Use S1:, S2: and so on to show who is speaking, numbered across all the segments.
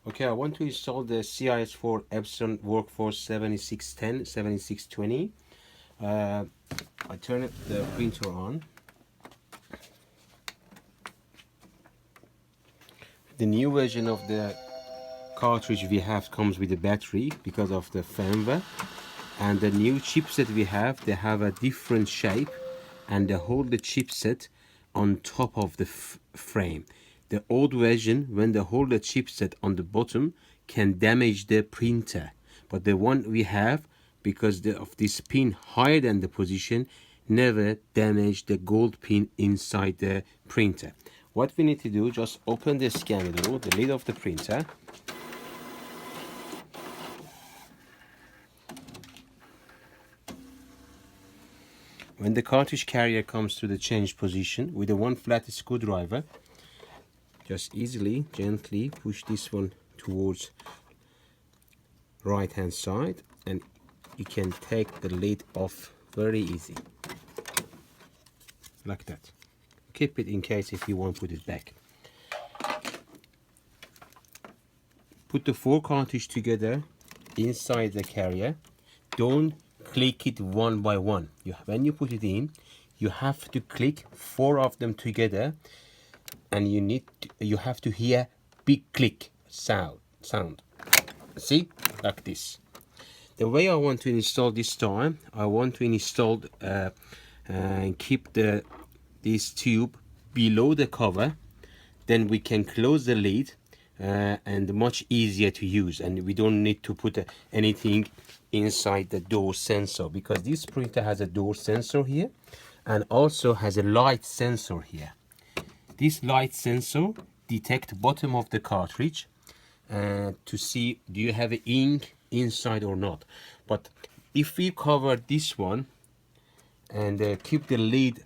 S1: Okay, I want to install the CIS for Epson Workforce 7610 7620. I turn the printer on. The new version of the cartridge we have comes with a battery because of the firmware, and the new chipset we have, they have a different shape and they hold the chipset on top of the frame. The old version, when they hold the chipset on the bottom, can damage the printer, but the one we have, because of this pin higher than the position, never damage the gold pin inside the printer. What we need to do, just open the scanner door, the lid of the printer. When the cartridge carrier comes to the change position, with a one flat screwdriver, just easily, gently push this one towards right hand side, and you can take the lid off very easy, like that. Keep it in case if you want to put it back. Put the four cartridges together inside the carrier. Don't click it one by one. When you put it in, you have to click four of them together, and you have to hear big click sound. See, like this. The way I want to install this time, I want to install and keep this tube below the cover. Then we can close the lid, and much easier to use, and we don't need to put anything inside the door sensor, because this printer has a door sensor here and also has a light sensor here. This light sensor detects bottom of the cartridge to see do you have ink inside or not. But if we cover this one and keep the lid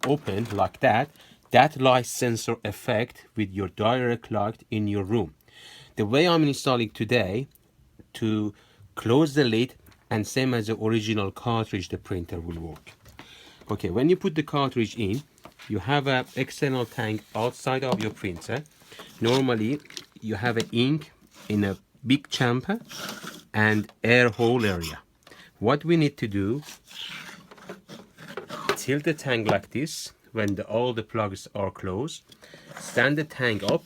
S1: open like that, that light sensor effect with your direct light in your room. The way I'm installing today, to close the lid, and same as the original cartridge, the printer will work. Okay, when you put the cartridge in, you have an external tank outside of your printer. Normally you have an ink in a big chamber and air hole area. What we need to do, tilt the tank like this when all the plugs are closed, stand the tank up.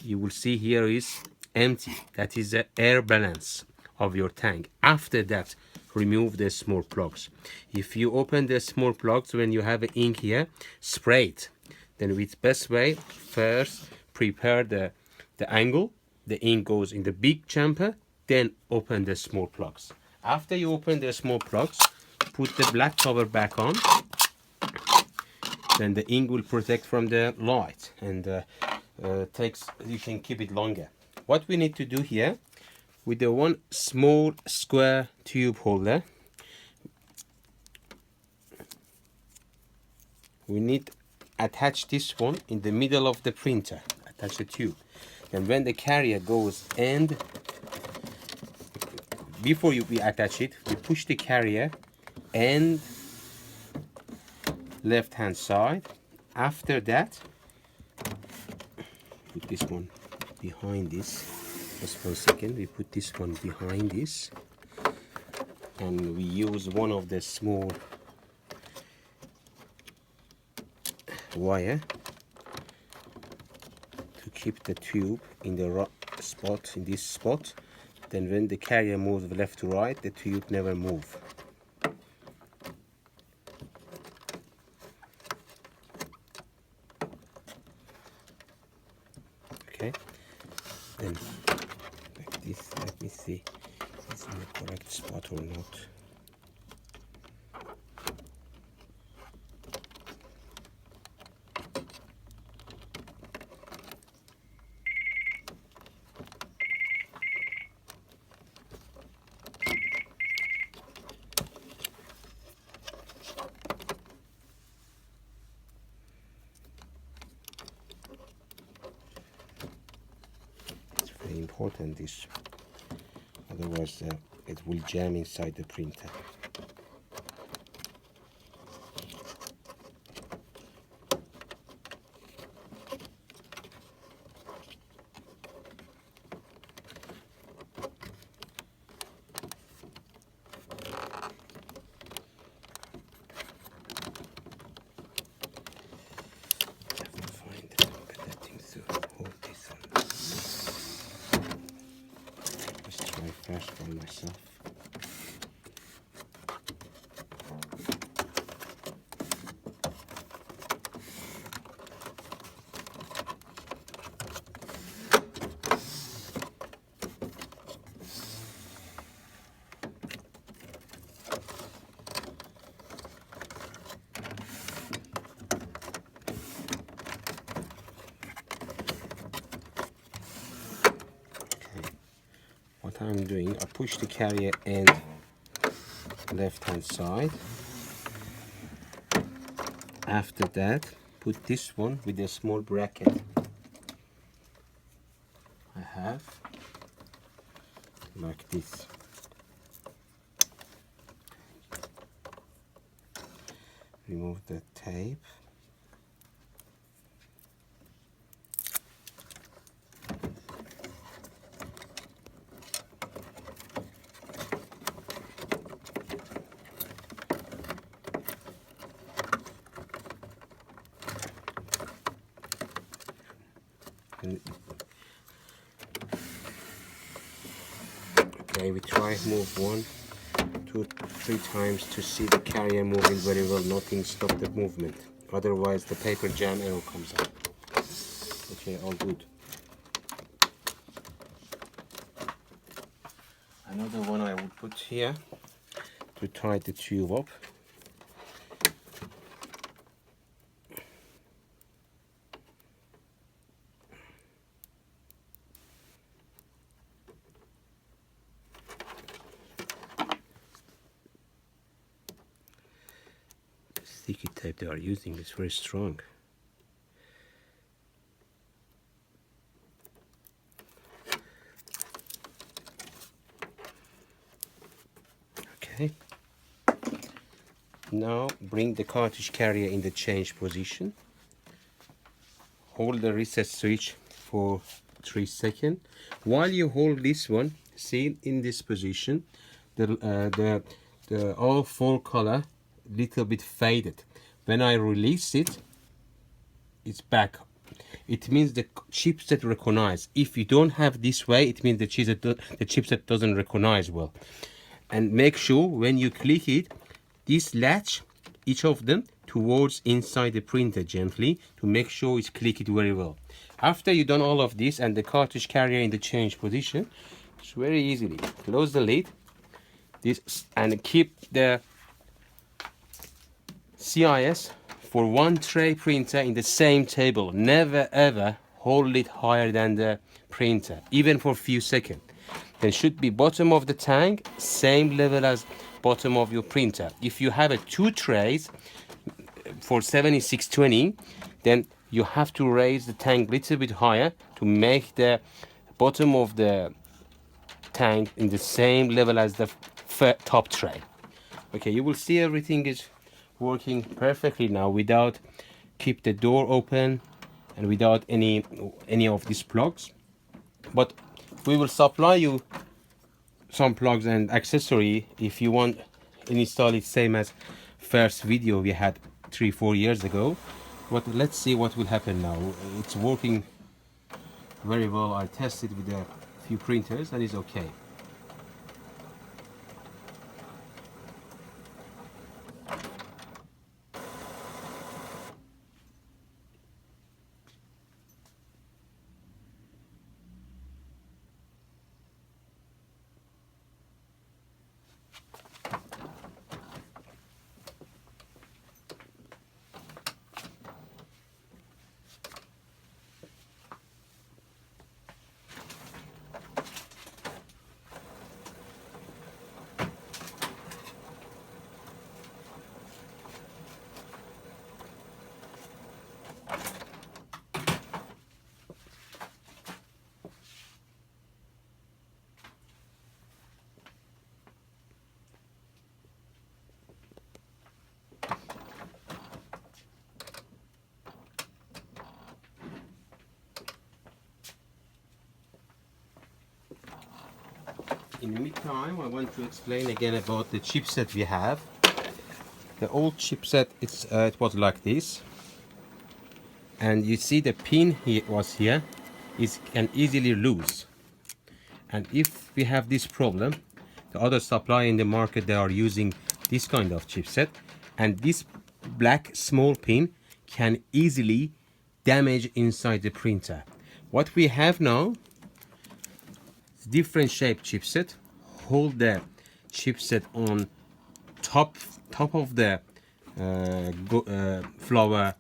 S1: You will see here is empty. That is the air balance of your tank. After that, remove the small plugs. If you open the small plugs when you have ink here, spray it. Then with best way, first prepare the angle. The ink goes in the big chamber, then open the small plugs. After you open the small plugs, put the black cover back on. Then the ink will protect from the light, and you can keep it longer. What we need to do here, with the one small square tube holder, we need attach this one in the middle of the printer. Attach the tube. And when the carrier goes end, before we attach it, we push the carrier end left hand side. After that, put this one behind this. Just for a second, we put this one behind this, and we use one of the small wire to keep the tube in the spot, in this spot. Then when the carrier moves left to right, the tube never moves. Okay, then like this. Let me see if it's in the correct spot or not. Very important this, otherwise it will jam inside the printer. first for myself. What I'm doing, I push the carrier end left hand side. After that, put this one with a small bracket I have, like this. Remove the tape. Okay, we try move 1, 2, 3 times to see the carrier moving very well. Nothing stop the movement. Otherwise, the paper jam error comes up. Okay, all good. Another one I will put here to tie the tube up. Sticky tape they are using is very strong. Okay. Now bring the cartridge carrier in the change position. Hold the reset switch for 3 seconds. While you hold this one, see in this position, the all full color little bit faded. When I release it, it's back. It means the chipset recognize. If you don't have this way, it means the chipset doesn't recognize well. And make sure when you click it, this latch, each of them, towards inside the printer gently to make sure it's clicked very well. After you've done all of this and the cartridge carrier in the change position, it's very easily close the lid, this, and keep the Ciss for one tray printer in the same table. Never ever hold it higher than the printer, even for a few seconds. Then should be bottom of the tank, same level as bottom of your printer. If you have 2 trays for 7620, then you have to raise the tank a little bit higher to make the bottom of the tank in the same level as the top tray. Okay, you will see everything is working perfectly now without keep the door open and without any of these plugs. But we will supply you some plugs and accessory if you want to install it, same as first video we had 3-4 years ago. But let's see what will happen now. It's working very well. I tested with a few printers and it's okay. In the meantime, I want to explain again about the chipset we have. The old chipset, it was like this, and you see the pin here was here is can easily lose, And if we have this problem, the other supplier in the market, they are using this kind of chipset, and this black small pin can easily damage inside the printer. What we have now, different shape chipset. Hold the chipset on top of the flower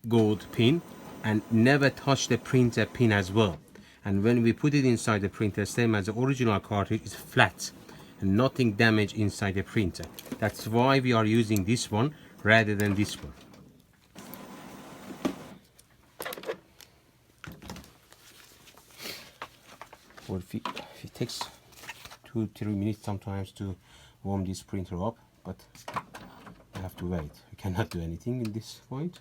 S1: gold pin, and never touch the printer pin as well. And when we put it inside the printer, same as the original cartridge, is flat and nothing damaged inside the printer. That's why we are using this one rather than this one. Or if it takes 2-3 minutes sometimes to warm this printer up, but I have to wait. I cannot do anything in this point.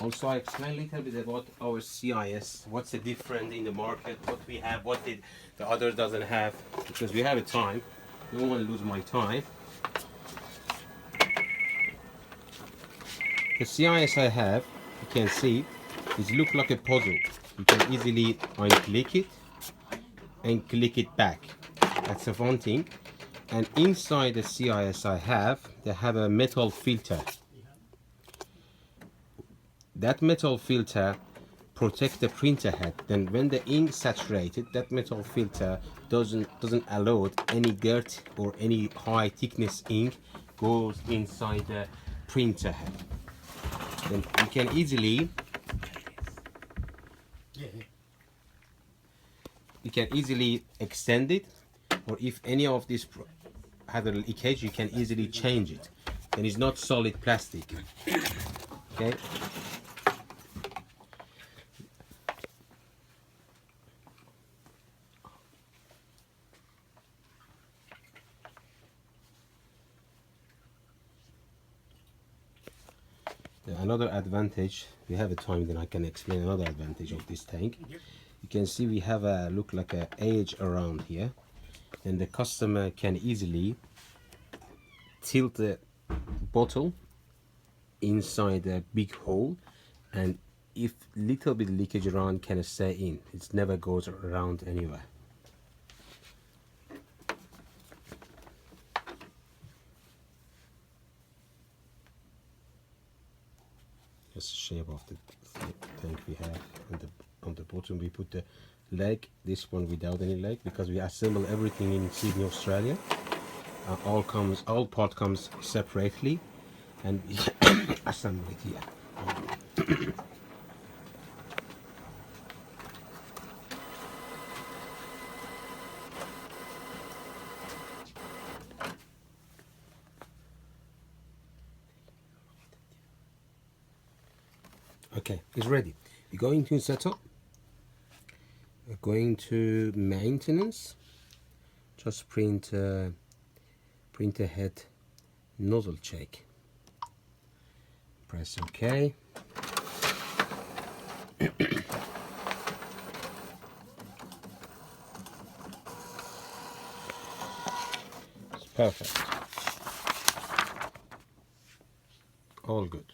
S1: Also, I explain a little bit about our Ciss. What's the difference in the market? What we have, what the other doesn't have. Because we have a time. I don't want to lose my time. The Ciss I have, you can see, it looks like a puzzle. You can easily unclick it and click it back. That's the one thing. And inside the Ciss I have, they have a metal filter. That metal filter protects the printer head. Then when the ink saturated, that metal filter doesn't allow any dirt or any high thickness ink goes inside the printer head. Then you can easily extend it, or if any of this has a leakage, you can easily change it. And it's not solid plastic. Okay. Another advantage, we have a time, then I can explain another advantage of this tank. You can see we have a look like a edge around here, and the customer can easily tilt the bottle inside a big hole, and if little bit leakage around can stay in. It never goes around anywhere. That's the shape of the tank we have. On the bottom we put the leg, this one without any leg, because we assemble everything in Sydney, Australia. All part comes separately, and we assemble it here. Okay, it's ready. We're going to setup. We're going to maintenance. Just printer head nozzle check. Press OK. It's perfect. All good.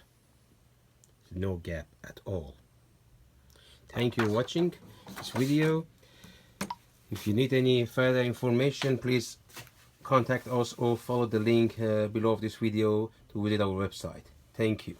S1: No gap at all. Thank you for watching this video. If you need any further information, please contact us or follow the link below of this video to visit our website. Thank you.